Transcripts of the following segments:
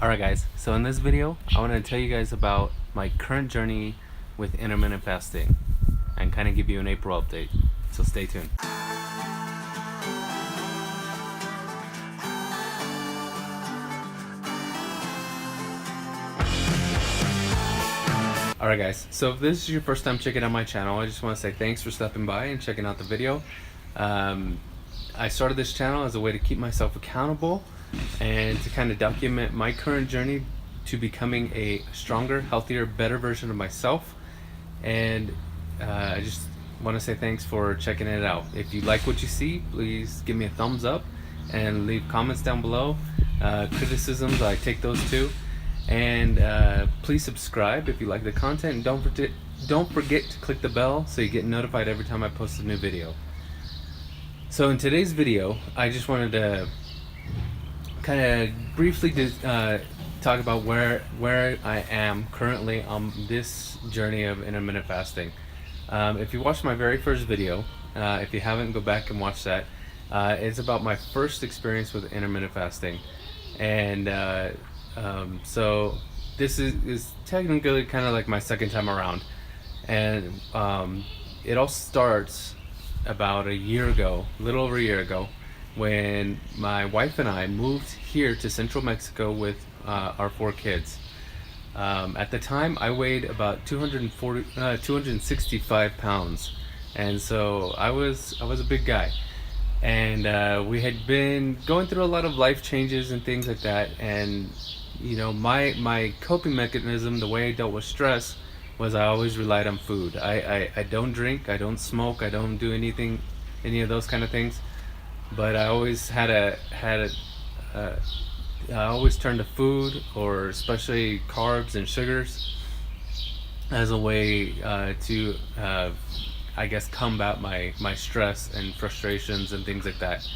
Alright guys, so in this video I want to tell you guys about my current journey with intermittent fasting and kind of give you an April update, so stay tuned. Alright guys, so if this is your first time checking out my channel, I just want to say thanks for stopping by and checking out the video. I started this channel as a way to keep myself accountable and to kind of document my current journey to becoming a stronger, healthier, better version of myself. And I just want to say thanks for checking it out. If you like what you see, please give me a thumbs up and leave comments down below. Criticisms, I take those too. And please subscribe if you like the content, and don't forget to click the bell so you get notified every time I post a new video. So in today's video, I just wanted to kind of briefly talk about where I am currently on this journey of intermittent fasting. If you watched my very first video, if you haven't, go back and watch that. It's about my first experience with intermittent fasting, and so this is technically kind of like my second time around, and it all starts about a little over a year ago, when my wife and I moved here to central Mexico with our 4 kids. At the time, I weighed about 265 pounds, and so I was a big guy. And we had been going through a lot of life changes and things like that, and you know, my coping mechanism, the way I dealt with stress, was I always relied on food. I don't drink, I don't smoke, I don't do any of those kind of things, but I always I always turned to food, or especially carbs and sugars, as a way to I guess combat my stress and frustrations and things like that.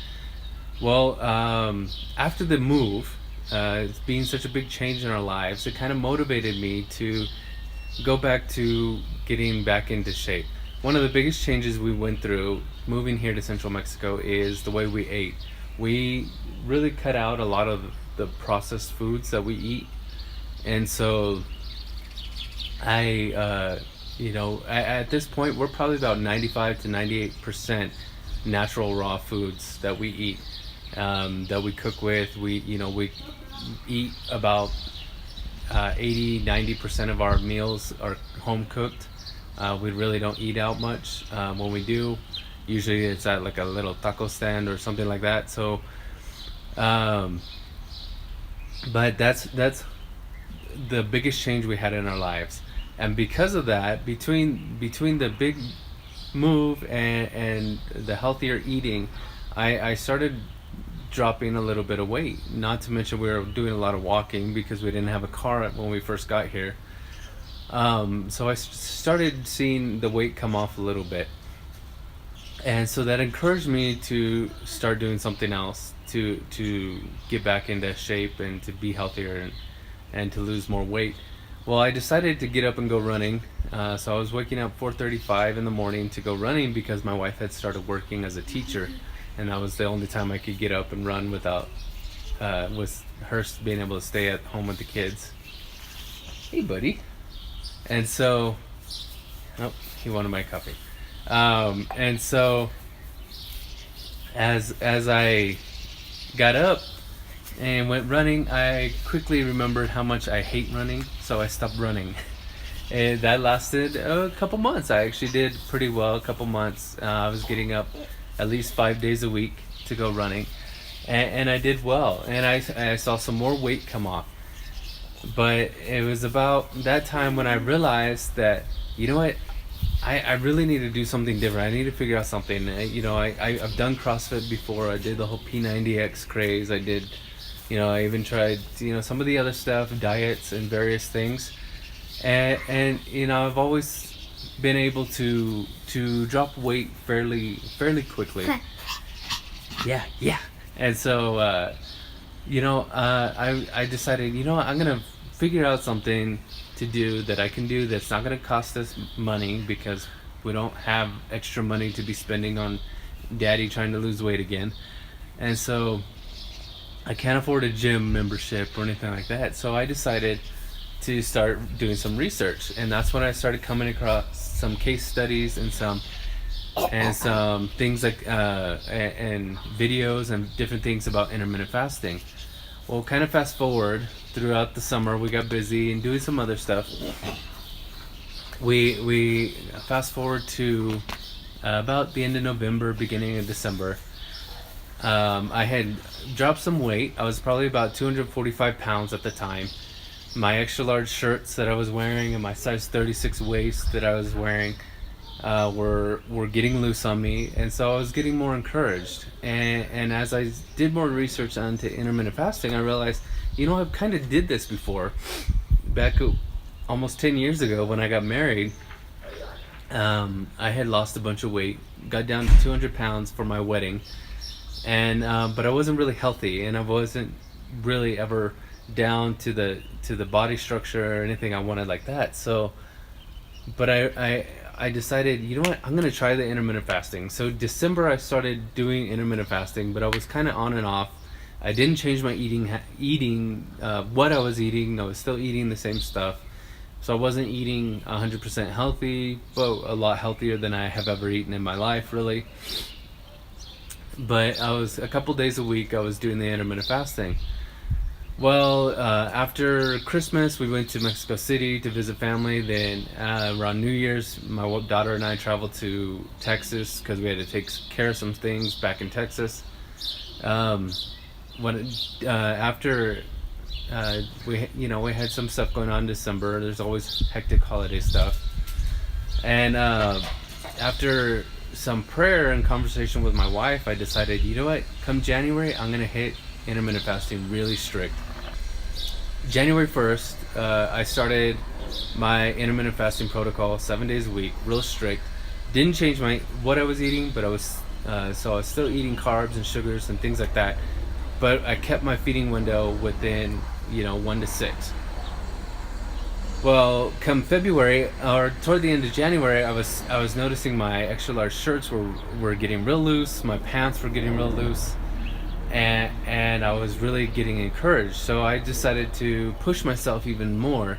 Well, after the move, it's being such a big change in our lives, it kind of motivated me to go back to getting back into shape. One of the biggest changes we went through moving here to central Mexico is the way we ate. We really cut out a lot of the processed foods that we eat, and so at this point we're probably about 95 to 98% natural raw foods that we eat, that we cook with. We eat about 80-90% of our meals are home cooked. We really don't eat out much. When we do, usually it's at like a little taco stand or something like that. So but that's the biggest change we had in our lives. And because of that, between the big move and the healthier eating, I started dropping a little bit of weight. Not to mention we were doing a lot of walking because we didn't have a car when we first got here. So I started seeing the weight come off a little bit, and so that encouraged me to start doing something else to get back into shape and to be healthier and to lose more weight. Well, I decided to get up and go running. So I was waking up 4:35 in the morning to go running because my wife had started working as a teacher, and that was the only time I could get up and run without with her being able to stay at home with the kids. Hey, buddy. And so, oh, he wanted my coffee. And so, as I got up and went running, I quickly remembered how much I hate running, so I stopped running. And that lasted a couple months. I actually did pretty well a couple months. I was getting up at least 5 days a week to go running, and I did well, and I saw some more weight come off. But it was about that time when I realized that, you know what, I really need to do something different. I need to figure out something. I've done CrossFit before. I did the whole P90X craze. I did, I even tried, some of the other stuff, diets and various things. And I've always been able to drop weight fairly quickly. Yeah. And so, I decided, I'm gonna figure out something to do that I can do that's not gonna cost us money, because we don't have extra money to be spending on daddy trying to lose weight again. And so I can't afford a gym membership or anything like that. So I decided to start doing some research, and that's when I started coming across some case studies and some things like and videos and different things about intermittent fasting. Well, kind of fast forward throughout the summer, we got busy and doing some other stuff. We fast forward to about the end of November, beginning of December. I had dropped some weight. I was probably about 245 pounds at the time. My extra large shirts that I was wearing and my size 36 waist that I was wearing were getting loose on me, and so I was getting more encouraged. And as I did more research onto intermittent fasting, I realized, I kind of did this before, back almost 10 years ago when I got married. I had lost a bunch of weight, got down to 200 pounds for my wedding, and but I wasn't really healthy, and I wasn't really ever down to the body structure or anything I wanted like that. So, but I decided, I'm gonna try the intermittent fasting. So December I started doing intermittent fasting, but I was kind of on and off. I didn't change my eating what I was eating. I was still eating the same stuff. So I wasn't eating 100% healthy, but a lot healthier than I have ever eaten in my life, really. But I was a couple days a week, I was doing the intermittent fasting. Well, after Christmas, we went to Mexico City to visit family. Then around New Year's, my daughter and I traveled to Texas because we had to take care of some things back in Texas. After we had some stuff going on in December. There's always hectic holiday stuff. And after some prayer and conversation with my wife, I decided, what? Come January, I'm going to hit intermittent fasting really strict. January 1st, I started my intermittent fasting protocol, 7 days a week, real strict. Didn't change what I was eating, but I was still eating carbs and sugars and things like that. But I kept my feeding window within 1 to 6. Well, come February or toward the end of January, I was noticing my extra large shirts were getting real loose. My pants were getting real loose, and I was really getting encouraged. So I decided to push myself even more,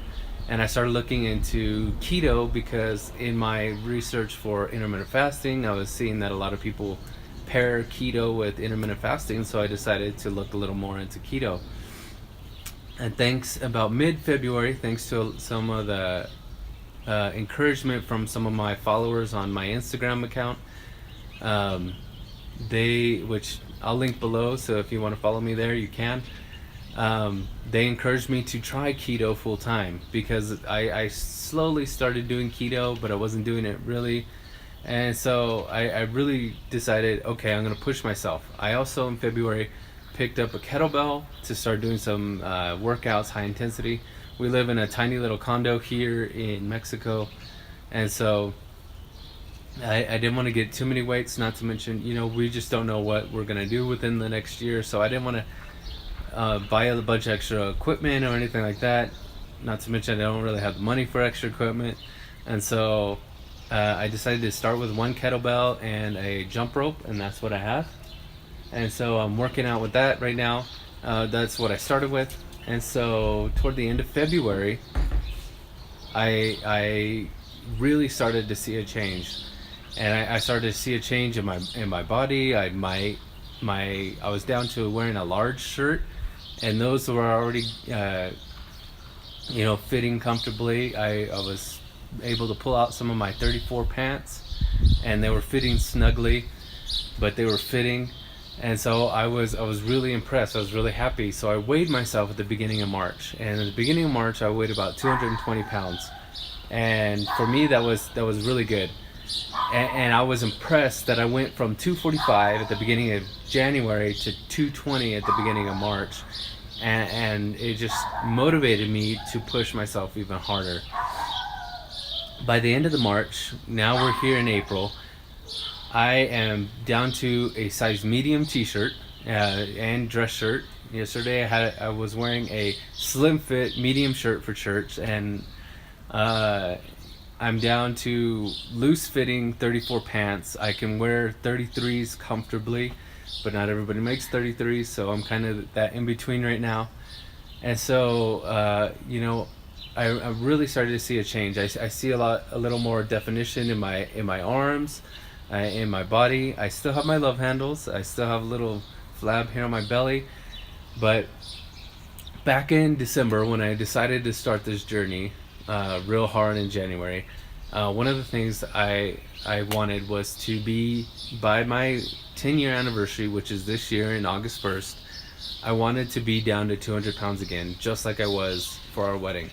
and I started looking into keto because in my research for intermittent fasting, I was seeing that a lot of people pair keto with intermittent fasting. So I decided to look a little more into keto. And about mid-February, thanks to some of the encouragement from some of my followers on my Instagram account, which I'll link below, so if you want to follow me there, you can. They encouraged me to try keto full time because I slowly started doing keto, but I wasn't doing it really. And so I really decided, okay, I'm going to push myself. I also, in February, picked up a kettlebell to start doing some workouts, high intensity. We live in a tiny little condo here in Mexico, and so I didn't want to get too many weights, not to mention, we just don't know what we're going to do within the next year, so I didn't want to buy a bunch of extra equipment or anything like that, not to mention I don't really have the money for extra equipment. And so I decided to start with one kettlebell and a jump rope, and that's what I have. And so I'm working out with that right now. That's what I started with. And so toward the end of February, I really started to see a change, and I started to see a change in my body. I was down to wearing a large shirt, and those were already fitting comfortably. I was able to pull out some of my 34 pants, and they were fitting snugly, but they were fitting. And so I was really impressed. I was really happy. So I weighed myself at the beginning of March. And at the beginning of March, I weighed about 220 pounds. And for me, that was really good. And I was impressed that I went from 245 at the beginning of January to 220 at the beginning of March. And it just motivated me to push myself even harder. By the end of the March, now we're here in April, I am down to a size medium t-shirt and dress shirt. Yesterday I was wearing a slim fit medium shirt for church, and I'm down to loose fitting 34 pants. I can wear 33s comfortably. but not everybody makes 33, so I'm kind of that in between right now. And so, I really started to see a change. I see a little more definition in my arms, in my body. I still have my love handles. I still have a little flab here on my belly. But back in December, when I decided to start this journey, real hard in January, one of the things I wanted was to be, by my 10-year anniversary, which is this year in August 1st, I wanted to be down to 200 pounds again, just like I was for our wedding.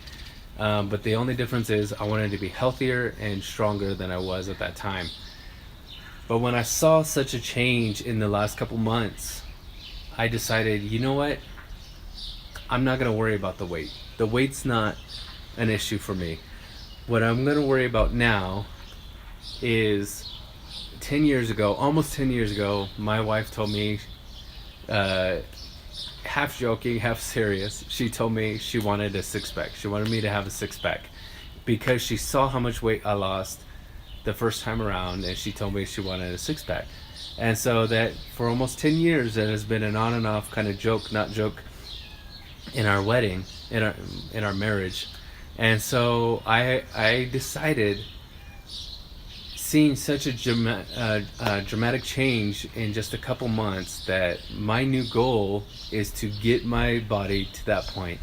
But the only difference is I wanted to be healthier and stronger than I was at that time. But when I saw such a change in the last couple months, I decided, you know what? I'm not going to worry about the weight. The weight's not an issue for me. What I'm going to worry about now is 10 years ago, almost 10 years ago, my wife told me, half joking, half serious, she told me she wanted a six-pack. She wanted me to have a six-pack because she saw how much weight I lost the first time around, and she told me she wanted a six-pack. And so that for almost 10 years, it has been an on and off kind of joke, not joke, in our wedding, in our marriage. And so I decided, seeing such a dramatic change in just a couple months, that my new goal is to get my body to that point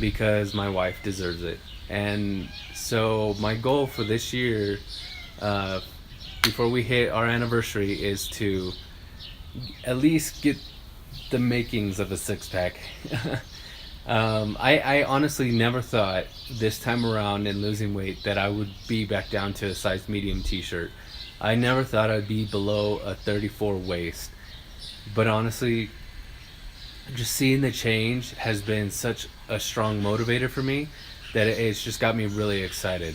because my wife deserves it. And so my goal for this year, before we hit our anniversary, is to at least get the makings of a six-pack. I honestly never thought this time around in losing weight that I would be back down to a size medium t-shirt. I never thought I'd be below a 34 waist. But honestly, just seeing the change has been such a strong motivator for me that it's just got me really excited.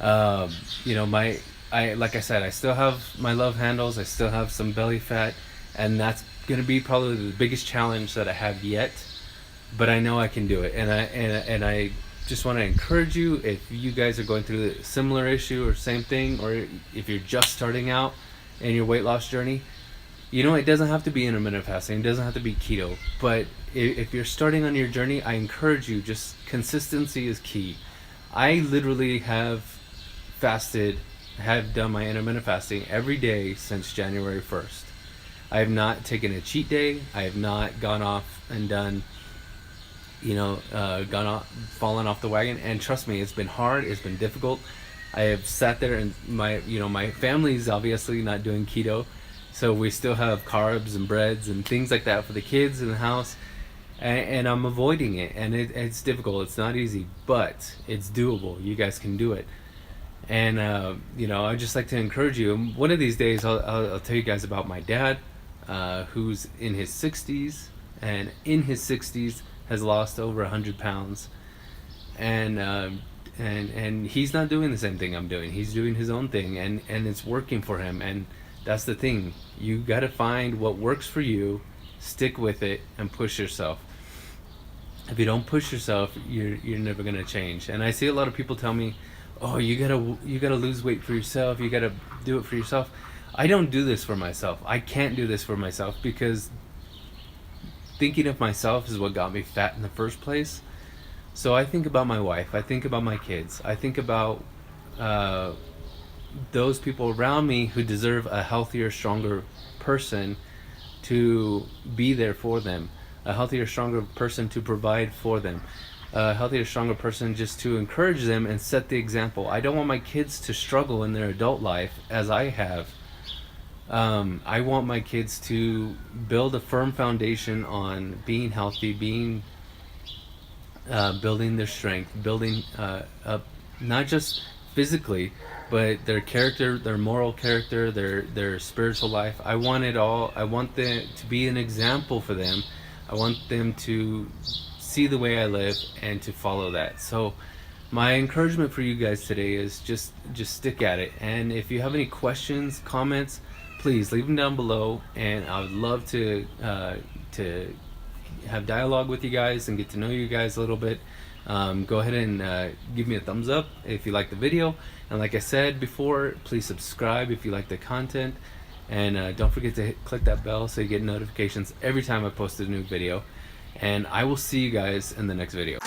Like I said, I still have my love handles. I still have some belly fat, and that's gonna be probably the biggest challenge that I have yet. But I know I can do it, and I just want to encourage you, if you guys are going through a similar issue or same thing, or if you're just starting out in your weight loss journey, it doesn't have to be intermittent fasting, it doesn't have to be keto, but if you're starting on your journey, I encourage you, just consistency is key. I literally have done my intermittent fasting every day since January 1st. I have not taken a cheat day. I have not gone off and done fallen off the wagon. And trust me, it's been hard, it's been difficult. I have sat there, and my family's obviously not doing keto, so we still have carbs and breads and things like that for the kids in the house, and I'm avoiding it, and it's difficult, it's not easy, but it's doable. You guys can do it. And I'd just like to encourage you. One of these days I'll tell you guys about my dad, who's in his 60s, and in his 60s has lost over 100 pounds, and he's not doing the same thing I'm doing. He's doing his own thing, and it's working for him. And that's the thing, you got to find what works for you, stick with it, and push yourself. If you don't push yourself, you're never going to change. And I see a lot of people tell me, oh, you gotta lose weight for yourself, you gotta do it for yourself. I don't do this for myself. I can't do this for myself, because thinking of myself is what got me fat in the first place. So I think about my wife, I think about my kids, I think about those people around me who deserve a healthier, stronger person to be there for them, a healthier, stronger person to provide for them, a healthier, stronger person just to encourage them and set the example. I don't want my kids to struggle in their adult life as I have. I want my kids to build a firm foundation on being healthy, building their strength, building up not just physically, but their character, their moral character, their spiritual life. I want it all. I want them to be an example for them. I want them to see the way I live and to follow that. So my encouragement for you guys today is just stick at it. And if you have any questions, comments, please leave them down below, and I would love to have dialogue with you guys and get to know you guys a little bit. Go ahead and give me a thumbs up if you like the video, and like I said before, please subscribe if you like the content, And don't forget to click that bell so you get notifications every time I post a new video. And I will see you guys in the next video.